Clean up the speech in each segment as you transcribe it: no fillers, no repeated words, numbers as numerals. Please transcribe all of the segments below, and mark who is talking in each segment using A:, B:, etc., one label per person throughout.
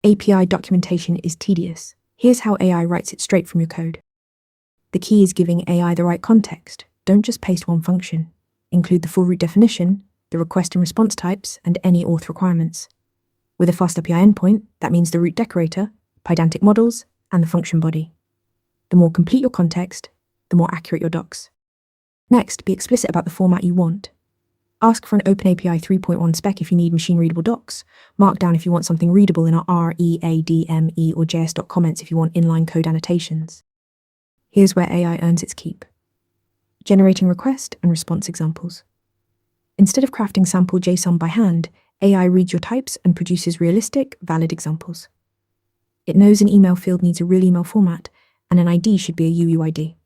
A: API documentation is tedious. Here's how AI writes it straight from your code. The key is giving AI the right context. Don't just paste one function. Include the full root definition, the request and response types, and any auth requirements. With a fast API endpoint, that means the root decorator, pydantic models, and the function body. The more complete your context, the more accurate your docs. Next, be explicit about the format you want. Ask for an OpenAPI 3.1 spec if you need machine-readable docs, markdown if you want something readable in our README or JS comments if you want inline code annotations. Here's where AI earns its keep. Generating request and response examples. Instead of crafting sample JSON by hand, AI reads your types and produces realistic, valid examples. It knows an email field needs a real email format, and an ID should be a UUID.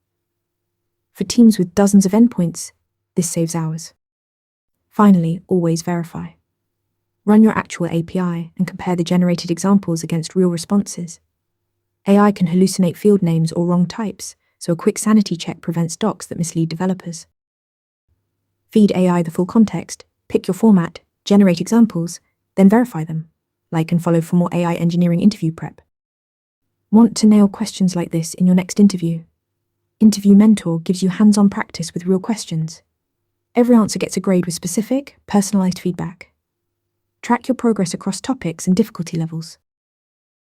A: For teams with dozens of endpoints, this saves hours. Finally, always verify. Run your actual API and compare the generated examples against real responses. AI can hallucinate field names or wrong types, so a quick sanity check prevents docs that mislead developers. Feed AI the full context, pick your format, generate examples, then verify them. Like and follow for more AI engineering interview prep. Want to nail questions like this in your next interview? Interview Mentor gives you hands-on practice with real questions. Every answer gets a grade with specific, personalized feedback. Track your progress across topics and difficulty levels.